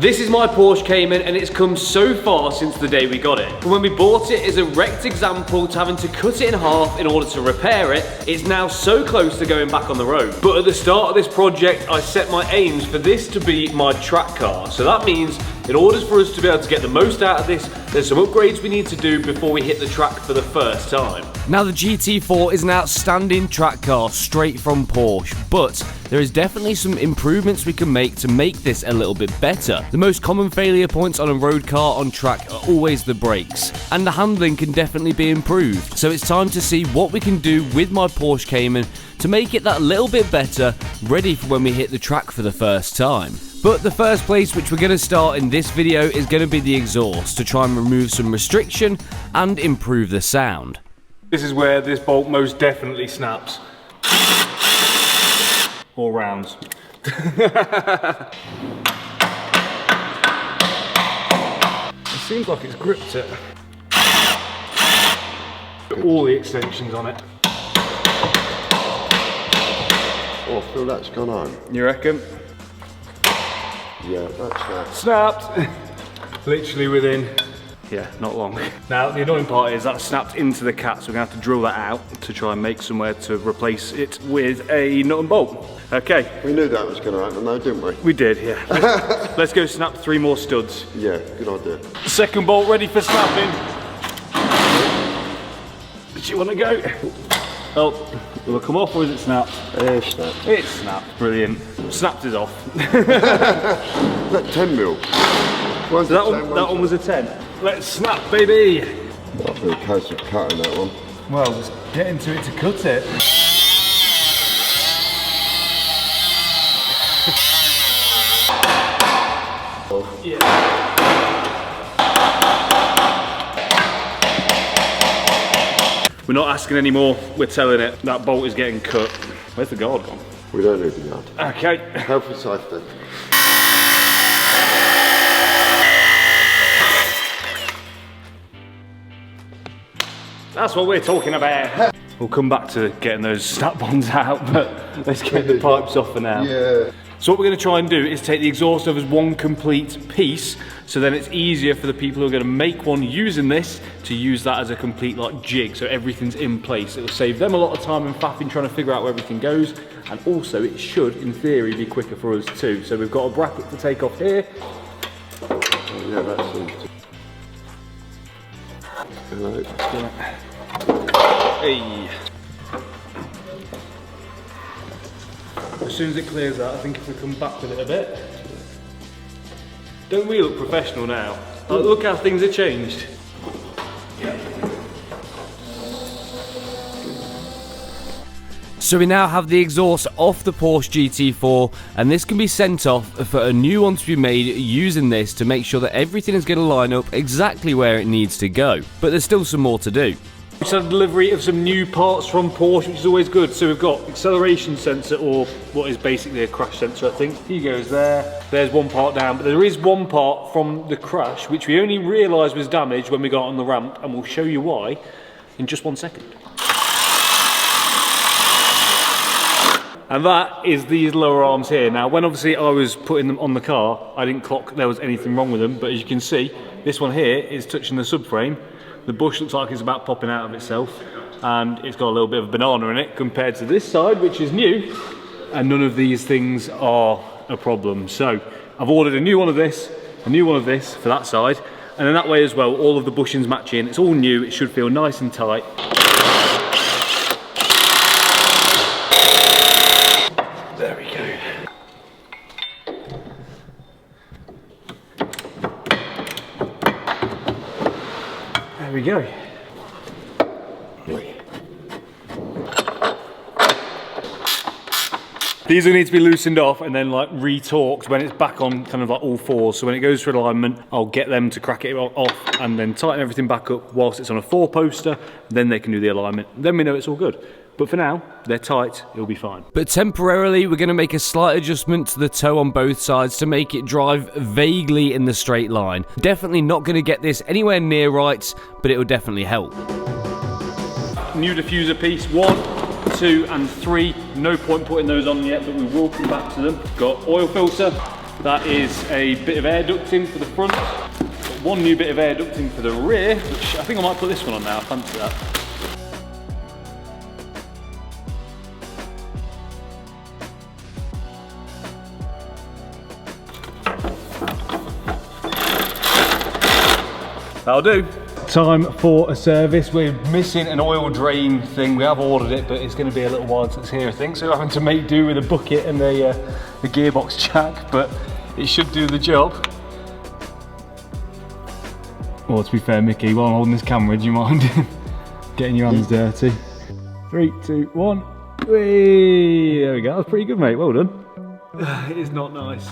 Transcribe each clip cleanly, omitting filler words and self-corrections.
This is my Porsche Cayman and it's come so far since the day we got it. From when we bought it as a wrecked example to having to cut it in half in order to repair it, it's now so close to going back on the road. But at the start of this project, I set my aims for this to be my track car. So that means in order for us to be able to get the most out of this, there's some upgrades we need to do before we hit the track for the first time. Now the GT4 is an outstanding track car straight from Porsche, but there is definitely some improvements we can make to make this a little bit better. The most common failure points on a road car on track are always the brakes, and the handling can definitely be improved. So it's time to see what we can do with my Porsche Cayman to make it that little bit better, ready for when we hit the track for the first time. But the first place which we're going to start in this video is going to be the exhaust, to try and remove some restriction and improve the sound. This is where this bolt most definitely snaps. All rounds. It seems like it's gripped it. All the extensions on it. Oh, I feel that's gone on. You reckon? Yeah, that's snapped. Literally within, yeah, not long. Now the annoying part is that snapped into the cat, so we're gonna have to drill that out to try and make somewhere to replace it with a nut and bolt. Okay. We knew that was gonna happen though, didn't we? We did, yeah. Let's go snap 3 more studs. Yeah, good idea. Second bolt ready for snapping. Do you wanna go? Oh, will it come off or is it snapped? It's snapped. It's snapped, brilliant. Snapped is off. That 10 mil. So that one was a 10. Let's snap, baby. Might be a case of cutting that one. Well, just get into it to cut it. Yeah. We're not asking anymore, we're telling it. That bolt is getting cut. Where's the guard gone? We don't need the yard. Okay. Health and safety. That's what we're talking about. We'll come back to getting those snap bonds out, but let's get the pipes off for now. Yeah. So what we're going to try and do is take the exhaust off as one complete piece, so then it's easier for the people who are going to make one using this to use that as a complete like jig, so everything's in place. It will save them a lot of time and faffing trying to figure out where everything goes, and also it should, in theory, be quicker for us too. So we've got a bracket to take off here. Yeah, that seems to... Hello. Hey. As soon as it clears that, I think if we come back with it a bit. Don't we look professional now? Like, look how things have changed. So we now have the exhaust off the Porsche GT4, and this can be sent off for a new one to be made using this to make sure that everything is going to line up exactly where it needs to go. But there's still some more to do. We just had a delivery of some new parts from Porsche, which is always good. So we've got acceleration sensor, or what is basically a crash sensor, I think. He goes there. There's one part down, but there is one part from the crash which we only realised was damaged when we got on the ramp, and we'll show you why in just 1 second. And that is these lower arms here. Now, when obviously I was putting them on the car, I didn't clock there was anything wrong with them, but as you can see, this one here is touching the subframe. The bush looks like it's about popping out of itself, and it's got a little bit of a banana in it compared to this side, which is new, and none of these things are a problem. So I've ordered a new one of this, a new one of this for that side, and then that way as well, all of the bushings match in. It's all new, it should feel nice and tight. There we go. There we go. These will need to be loosened off and then like re-torqued when it's back on kind of like all fours. So when it goes for alignment, I'll get them to crack it off and then tighten everything back up whilst it's on a 4-poster. Then they can do the alignment. Then we know it's all good. But for now, they're tight, it'll be fine. But temporarily, we're going to make a slight adjustment to the toe on both sides to make it drive vaguely in the straight line. Definitely not going to get this anywhere near right, but it will definitely help. New diffuser piece, 1, 2 and 3. No point putting those on yet, but we will come back to them. Got oil filter, That is a bit of air ducting for the front. Got one new bit of air ducting for the rear, which I think I might put this one on now, I fancy that. That'll do. Time for a service. We're missing an oil drain thing. We have ordered it, but it's going to be a little while since it's here, I think. So we're having to make do with a bucket and the gearbox jack, but it should do the job. Well, to be fair, Mickey, while I'm holding this camera, do you mind getting your hands dirty? 3, 2, 1. Whee! There we go. That's pretty good, mate. Well done. It is not nice.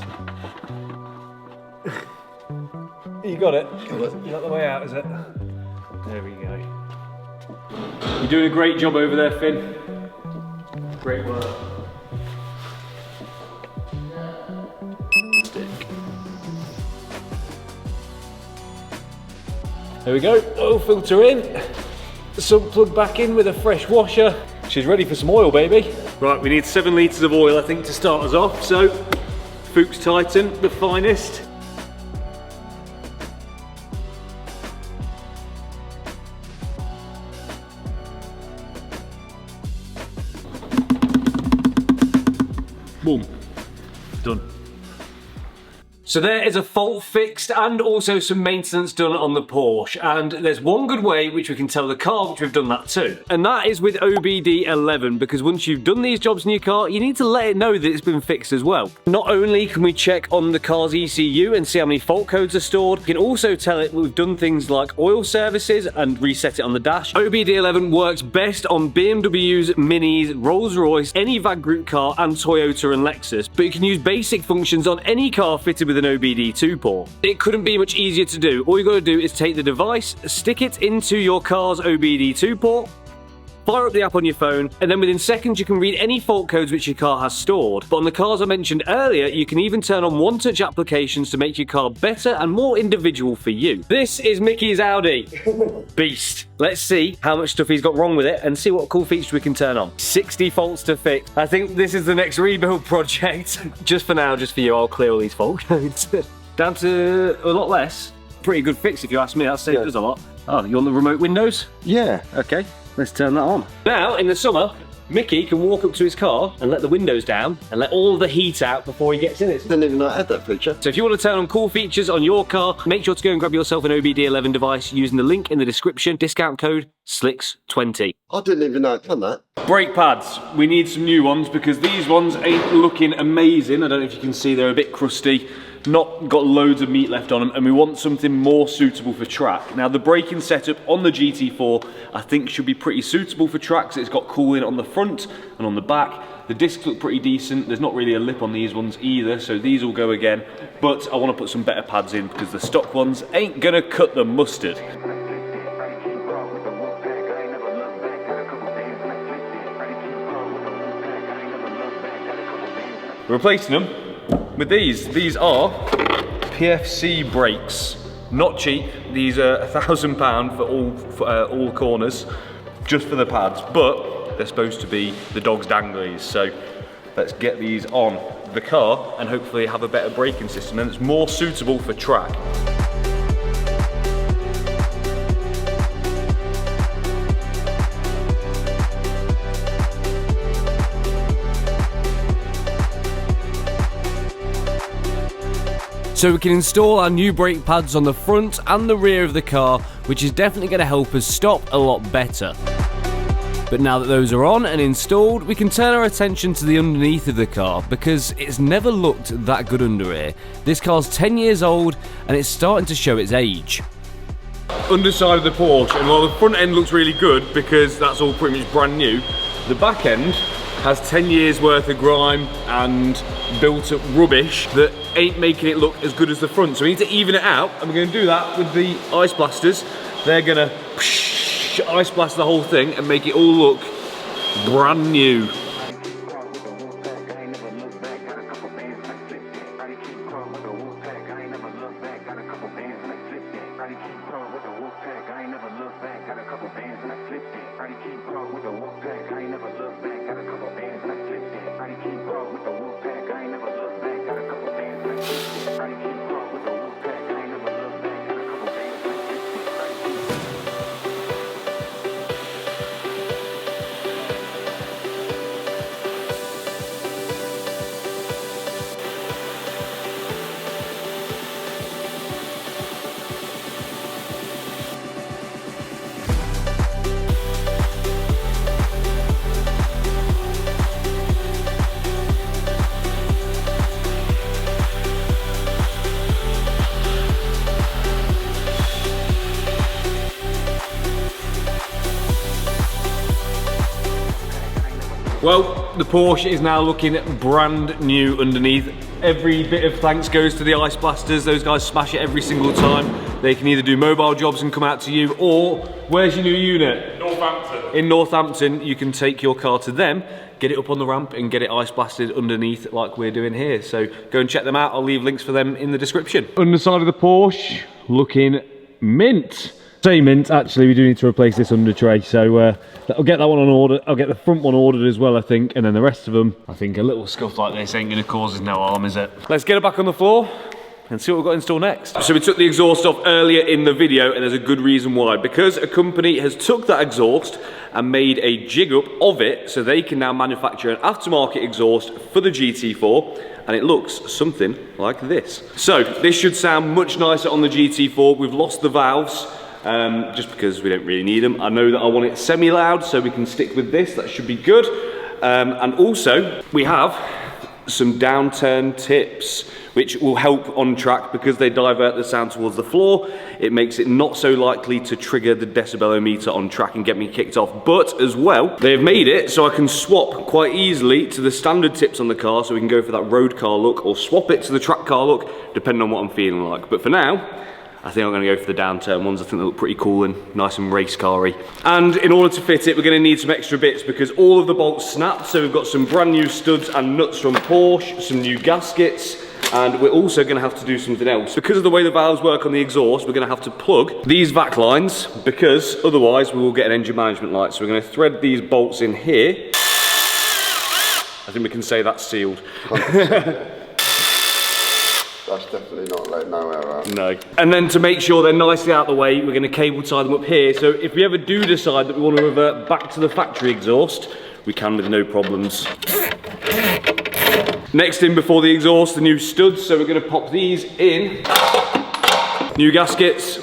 You got it. Is that the way out, is it? There we go. You're doing a great job over there, Finn. Great work. There we go. Oil filter in. Sump plug back in with a fresh washer. She's ready for some oil, baby. Right, we need 7 litres of oil, I think, to start us off. So, Fuchs Titan, the finest. Boom. Done. So there is a fault fixed and also some maintenance done on the Porsche, and there's one good way which we can tell the car which we've done that too, and that is with OBD11, because once you've done these jobs in your car, you need to let it know that it's been fixed as well. Not only can we check on the car's ECU and see how many fault codes are stored, we can also tell it we've done things like oil services and reset it on the dash. OBD11 works best on BMWs, Minis, Rolls-Royce, any VAG Group car, and Toyota and Lexus, but you can use basic functions on any car fitted with an OBD2 port. It couldn't be much easier to do. All you got to do is take the device, stick it into your car's OBD2 port, fire up the app on your phone, and then within seconds you can read any fault codes which your car has stored. But on the cars I mentioned earlier, you can even turn on one-touch applications to make your car better and more individual for you. This is Mickey's Audi. Beast. Let's see how much stuff he's got wrong with it and see what cool features we can turn on. 60 faults to fix. I think this is the next rebuild project. Just for now, just for you, I'll clear all these fault codes. Down to a lot less. Pretty good fix if you ask me. That saved us a lot. Oh, you want the remote windows? Yeah. Okay. Let's turn that on. Now, in the summer, Mickey can walk up to his car and let the windows down and let all the heat out before he gets in it. Didn't even know I had that feature. So if you want to turn on cool features on your car, make sure to go and grab yourself an OBD11 device using the link in the description, discount code SLIX20. I didn't even know I'd done that. Brake pads. We need some new ones because these ones ain't looking amazing. I don't know if you can see, they're a bit crusty. Not got loads of meat left on them, and we want something more suitable for track. Now the braking setup on the GT4 I think should be pretty suitable for track, because it's got cooling on the front and on the back. The discs look pretty decent. There's not really a lip on these ones either, so these will go again, but I want to put some better pads in because the stock ones ain't gonna cut the mustard. Replacing them with these. These are PFC brakes. Not cheap. These are £1,000 for all corners, just for the pads, but they're supposed to be the dog's danglies. So let's get these on the car and hopefully have a better braking system and it's more suitable for track. So we can install our new brake pads on the front and the rear of the car, which is definitely going to help us stop a lot better. But now that those are on and installed, we can turn our attention to the underneath of the car, because it's never looked that good under here. This car's 10 years old and it's starting to show its age. Underside of the Porsche, and while the front end looks really good because that's all pretty much brand new, the back end has 10 years worth of grime and built up rubbish that ain't making it look as good as the front. So we need to even it out, and we're going to do that with the ice blasters. They're going to ice blast the whole thing and make it all look brand new. Well, the Porsche is now looking brand new underneath. Every bit of thanks goes to the ice blasters. Those guys smash it every single time. They can either do mobile jobs and come out to you, or where's your new unit? Northampton. In Northampton, you can take your car to them, get it up on the ramp and get it ice blasted underneath like we're doing here. So go and check them out. I'll leave links for them in the description. Underside of the Porsche, looking mint. Say mint, actually, we do need to replace this under tray, so I'll get that one on order. I'll get the front one ordered as well, I think, and then the rest of them, I think a little scuff like this ain't gonna cause us no harm, is it? Let's get it back on the floor and see what we've got in store next. So we took the exhaust off earlier in the video, and there's a good reason why. Because a company has took that exhaust and made a jig up of it, so they can now manufacture an aftermarket exhaust for the GT4, and it looks something like this. So this should sound much nicer on the GT4. We've lost the valves, just because we don't really need them. I know that I want it semi-loud, so we can stick with this. That should be good. And also, we have some downturn tips, which will help on track because they divert the sound towards the floor. It makes it not so likely to trigger the decibelometer on track and get me kicked off. But as well, they've made it so I can swap quite easily to the standard tips on the car, so we can go for that road car look, or swap it to the track car look, depending on what I'm feeling like. But for now, I think I'm going to go for the downturn ones. I think they look pretty cool and nice and race car-y. And in order to fit it, we're going to need some extra bits because all of the bolts snapped. So we've got some brand new studs and nuts from Porsche, some new gaskets, and we're also going to have to do something else. Because of the way the valves work on the exhaust, we're going to have to plug these vac lines because otherwise we will get an engine management light. So we're going to thread these bolts in here. I think we can say that's sealed. That's definitely not letting no air out. No. And then to make sure they're nicely out of the way, we're going to cable tie them up here. So if we ever do decide that we want to revert back to the factory exhaust, we can with no problems. Next in before the exhaust, the new studs. So we're going to pop these in. New gaskets.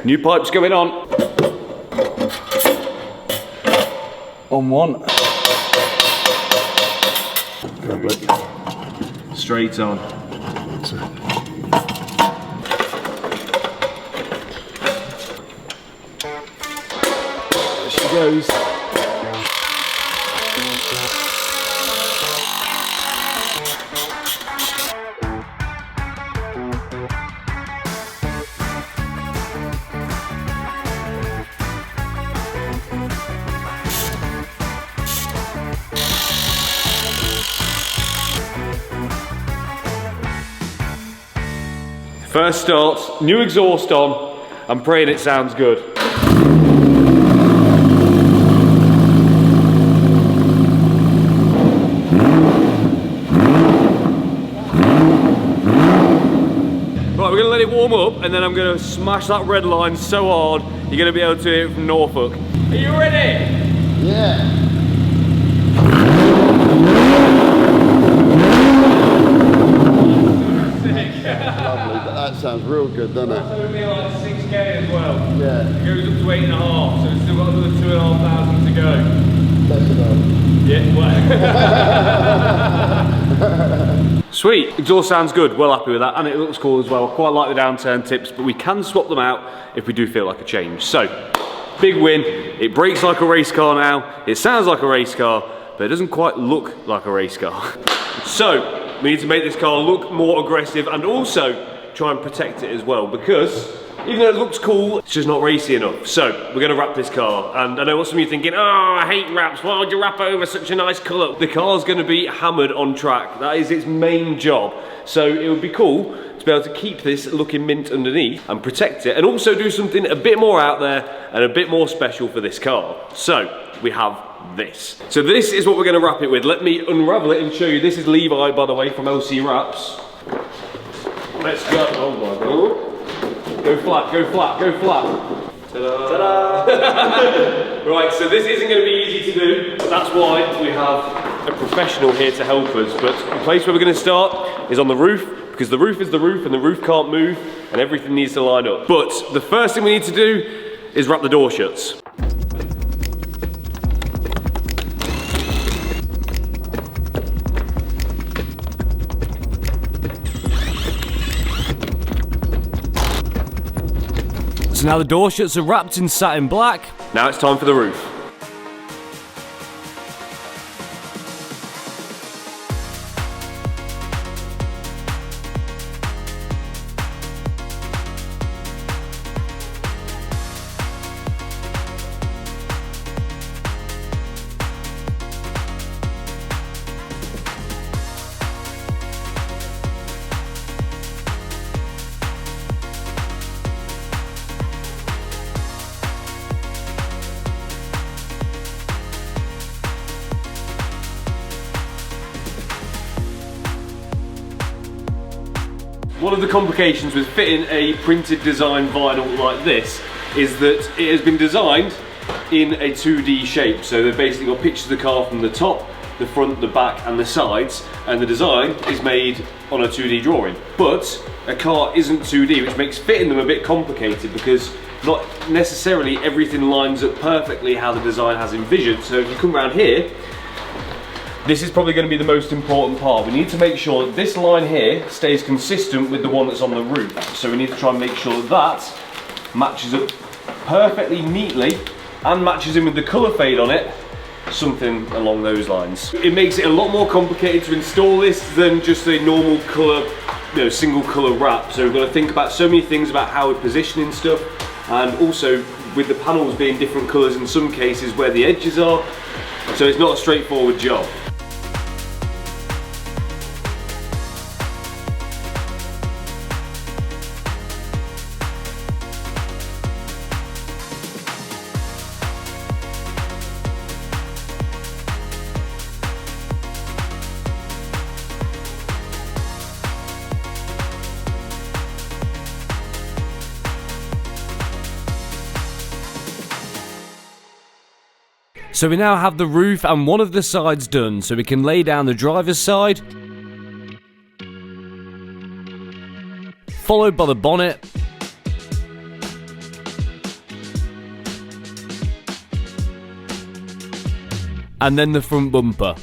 New pipes going on. On one. Straight on. There she goes. First start, new exhaust on. I'm praying it sounds good. Right, we're gonna let it warm up and then I'm gonna smash that red line so hard, you're gonna be able to hear it from Norfolk. Are you ready? Yeah. That sounds real good, doesn't it? That's going to be like 6K as well. Yeah. It goes up to 8.5, so it's still got another 2,500 to go. That's enough. Yeah, well. Sweet, exhaust sounds good, well happy with that, and it looks cool as well. Quite like the downturn tips, but we can swap them out if we do feel like a change. So, big win. It brakes like a race car now, it sounds like a race car, but it doesn't quite look like a race car. So, we need to make this car look more aggressive and also try and protect it as well, because even though it looks cool, it's just not racy enough. So we're going to wrap this car, and I know what some of you are thinking, oh, I hate wraps, why would you wrap over such a nice colour? The car's going to be hammered on track. That is its main job. So it would be cool to be able to keep this looking mint underneath and protect it, and also do something a bit more out there and a bit more special for this car. So we have this. So this is what we're going to wrap it with. Let me unravel it and show you. This is Levi, by the way, from LC Wraps. Let's go. Oh my god. Go flat, go flat, go flat. Ta-da! Ta-da! Right, so this isn't going to be easy to do, but that's why we have a professional here to help us. But the place where we're going to start is on the roof, because the roof is the roof and the roof can't move and everything needs to line up. But the first thing we need to do is wrap the door shuts. So now the door shuts are wrapped in satin black. Now it's time for the roof. One of the complications with fitting a printed design vinyl like this is that it has been designed in a 2D shape. So they've basically got pictures of the car from the top, the front, the back and the sides, and the design is made on a 2D drawing. But a car isn't 2D, which makes fitting them a bit complicated because not necessarily everything lines up perfectly how the design has envisioned. So if you come around here, this is probably going to be the most important part. We need to make sure that this line here stays consistent with the one that's on the roof. So we need to try and make sure that that matches up perfectly neatly and matches in with the colour fade on it, something along those lines. It makes it a lot more complicated to install this than just a normal colour, single colour wrap. So we've got to think about so many things about how we're positioning stuff, and also with the panels being different colours in some cases where the edges are. So it's not a straightforward job. So we now have the roof and one of the sides done, so we can lay down the driver's side, followed by the bonnet, and then the front bumper.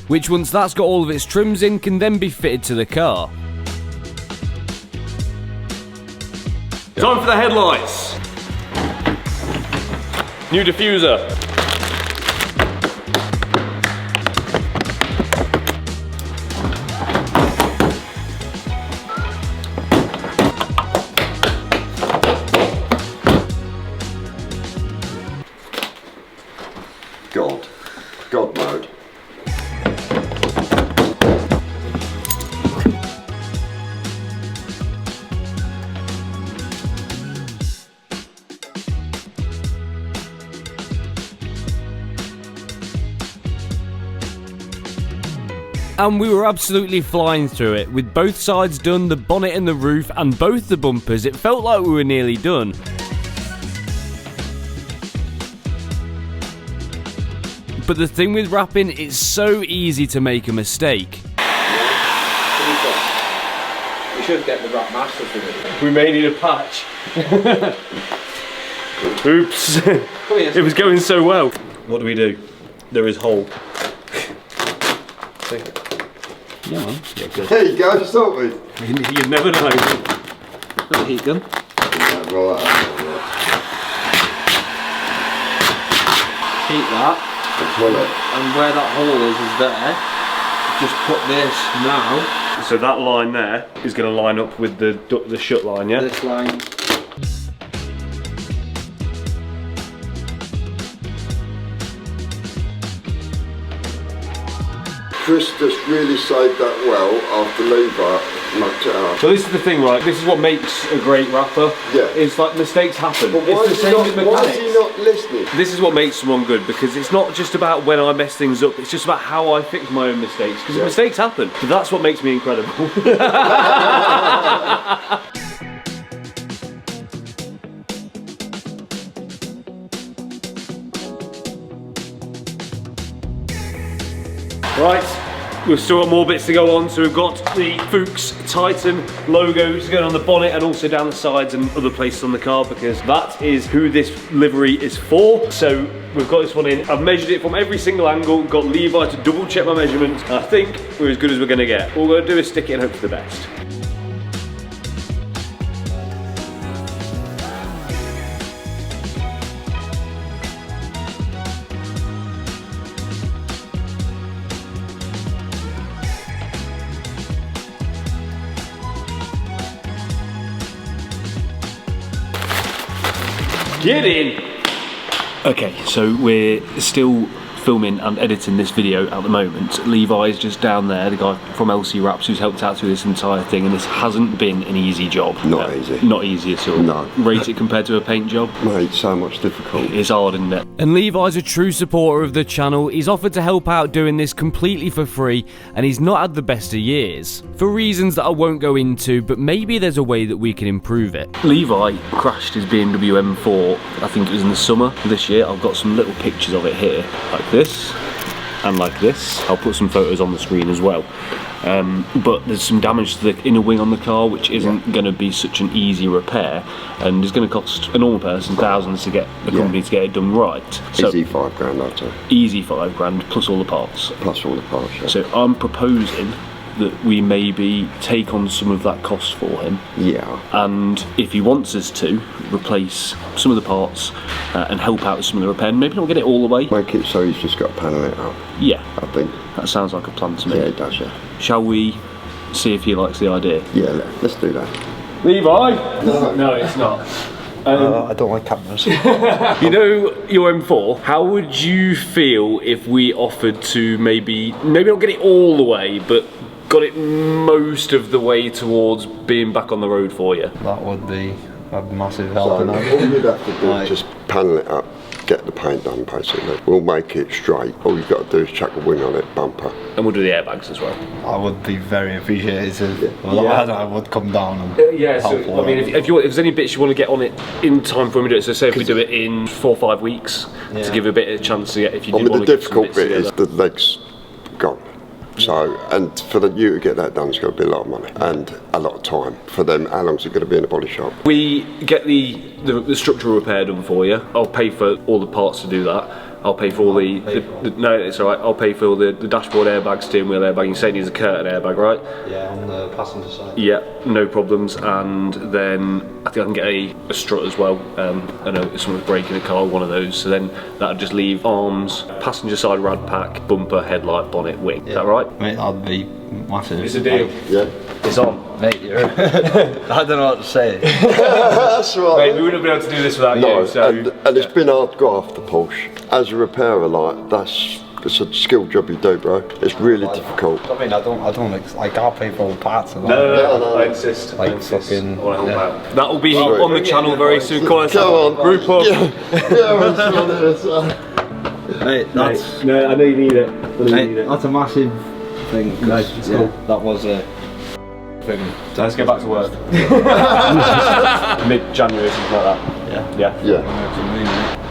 Which, once that's got all of its trims in, can then be fitted to the car. Time for the headlights. New diffuser. God mode. And we were absolutely flying through it. With both sides done, the bonnet and the roof, and both the bumpers, it felt like we were nearly done. But the thing with wrapping, it's so easy to make a mistake. We should get the wrap master for it. We may need a patch. Oops. It was going so well. What do? There is hole. Yeah, man. Yeah, good. There you go, sorted. You never know. Got a heat gun. Yeah, roll that out. Heat that. And where that hole is there. Just put this now. So that line there is going to line up with the shut line, yeah? This line. Chris just really saved that well after lever. knocked it out. So this is the thing, right? This is what makes a great rapper. Yeah. It's like mistakes happen. But why It's the same with why is mechanics. he not listening? This is what makes someone good, because it's not just about when I mess things up, it's just about how I fix my own mistakes, because mistakes happen. But that's what makes me incredible. Right, we've still got more bits to go on. So we've got the Fuchs Titan logos going on the bonnet and also down the sides and other places on the car, because that is who this livery is for. So we've got this one in. I've measured it from every single angle, got Levi to double check my measurements, and I think we're as good as we're going to get. All we're going to do is stick it and hope for the best. Get in! Okay, so we're still filming and editing this video at the moment. Levi's just down there, the guy from LC Wraps who's helped out through this entire thing, and this hasn't been an easy job. Not easy. Not easy at all. No. Rate it compared to a paint job. Mate, so much difficult. It's hard, isn't it? And Levi's a true supporter of the channel. He's offered to help out doing this completely for free, and he's not had the best of years. For reasons that I won't go into, but maybe there's a way that we can improve it. Levi crashed his BMW M4, I think it was in the summer this year. I've got some little pictures of it here, like this and like this. I'll put some photos on the screen as well. But there's some damage to the inner wing on the car, which isn't going to be such an easy repair, and it's going to cost a normal person thousands to get the company to get it done right. So Easy £5 I'd say. easy £5 plus all the parts. Plus all the parts, yeah. So I'm proposing that we maybe take on some of that cost for him. Yeah. And if he wants us to replace some of the parts and help out with some of the repair, maybe not get it all the way. Make it so he's just got to panel it up, Yeah, I think. that sounds like a plan to me. Yeah, it does, yeah. Shall we see if he likes the idea? Yeah, let's do that. Levi? No, it's not. I don't like cameras. You know your M4, how would you feel if we offered to maybe not get it all the way, but got it most of the way towards being back on the road for you? That would be a massive So help. all you'd have to do is just panel it up, get the paint done basically. We'll make it straight. All you've got to do is chuck a wing on it, bumper. And we'll do the airbags as well. I would be very appreciative. Well, I would come down and Yeah, so help I mean, if there's any bits you want to get on it in time for when we do it, so say if we do it in 4 or 5 weeks, to give a bit of a chance to get, if you I did mean, want the to get some difficult bits bit is together. the legs gone. So, and for you to get that done, it's going to be a lot of money and a lot of time. For them, how long's it going to be in the body shop? We get the structural repair done for you. I'll pay for all the parts to do that. I'll pay for all the no, it's alright. I'll pay for all the dashboard airbag, steering wheel airbag. You say it needs a curtain airbag, right? Yeah, on the passenger side. Yeah, no problems. And then I think I can get a strut as well. I know if someone's breaking a car, one of those. So then that'll just leave arms, passenger side rad pack, bumper, headlight, bonnet, wing. Is that right? Mate, that'd be massive. It's a deal. Yeah. It's on. Mate, you're I don't know what to say. That's right. Mate, we wouldn't be able to do this without No, you. So and it's been hard to go after Porsche. As a repairer, like, it's a skilled job you do, bro. It's really difficult. I mean, I don't like, I'll pay for all the parts and that. No, I insist. Like I insist. fucking- I want to help yeah. out. That will be on the channel very soon. Come on, Go on. group up. Mate, that's, No, I know you need it. mate, that's a massive thing. That was a thing. So let's get back to work. Mid-January, something like that. Yeah. Yeah.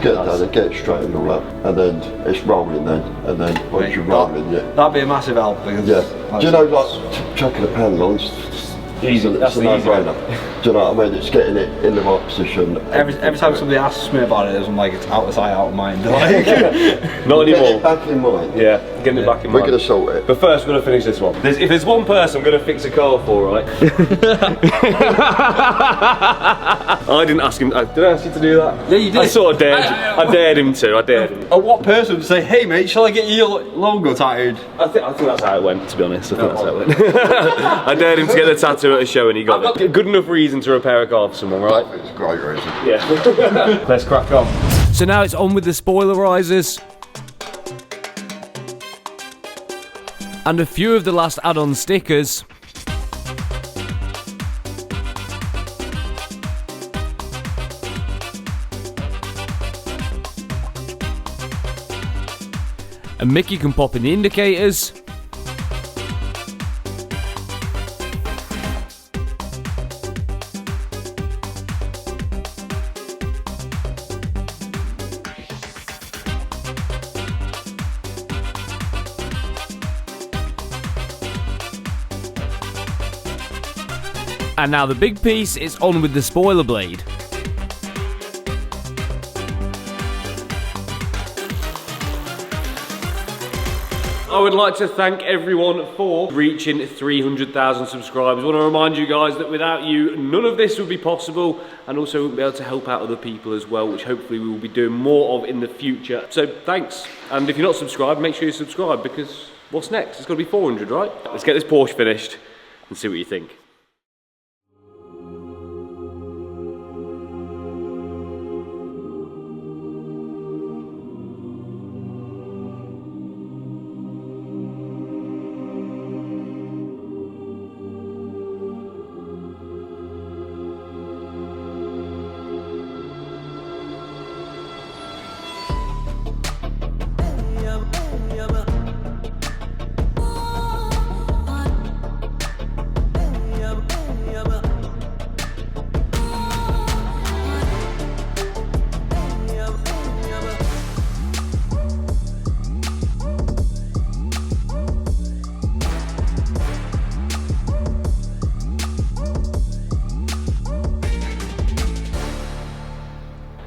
Get it done and get it straightened all up. And then it's rolling then. And then once you're rolling, That'd be a massive help because Yeah. Do you know, like, chucking a panel on? Easy. That's It's a the easy one. no-brainer. Do you know what I mean? It's getting it in the right position. every time somebody asks me about it, I'm like, it's out of sight, out of mind. Like, Not Get it anymore. back in mind. Yeah, getting it back in We're mind. going to sort it. But first, we're going to finish this one. If there's one person I'm going to fix a car for, right? I didn't ask him. Did I ask you to do that? Yeah, you did. I sort of dared. I dared him to. I dared him. what person would say, hey mate, shall I get your logo tattooed? I think that's how it went, to be honest. I think that's how it went. I dared him to get the tattoo at a show and he got it. Good enough reason to repair a car for someone, right? It's a great reason. Yeah. Let's crack on. So now it's on with the spoilerizers. And a few of the last add-on stickers. and Mickey can pop in the indicators. And now the big piece is on with the spoiler blade. I would like to thank everyone for reaching 300,000 subscribers. I want to remind you guys that without you, none of this would be possible, and also we'll be able to help out other people as well, which hopefully we will be doing more of in the future. So thanks, and if you're not subscribed, make sure you subscribe, because what's next? It's got to be 400, right? Let's get this Porsche finished and see what you think.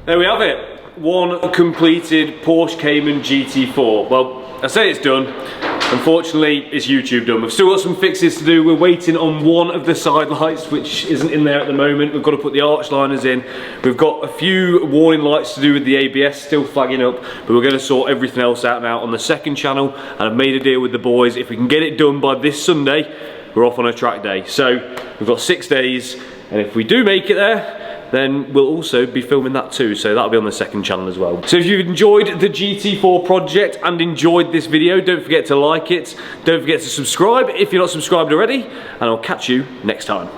There we have it. One completed Porsche Cayman GT4. Well, I say it's done. Unfortunately, it's YouTube done. We've still got some fixes to do. We're waiting on one of the side lights, which isn't in there at the moment. We've got to put the arch liners in. We've got a few warning lights to do with the ABS still flagging up, but we're going to sort everything else out now on the second channel. And I've made a deal with the boys. If we can get it done by this Sunday, we're off on a track day. So we've got 6 days, and if we do make it there, then we'll also be filming that too, so that'll be on the second channel as well. So if you've enjoyed the GT4 project and enjoyed this video, don't forget to like it, don't forget to subscribe if you're not subscribed already, and I'll catch you next time.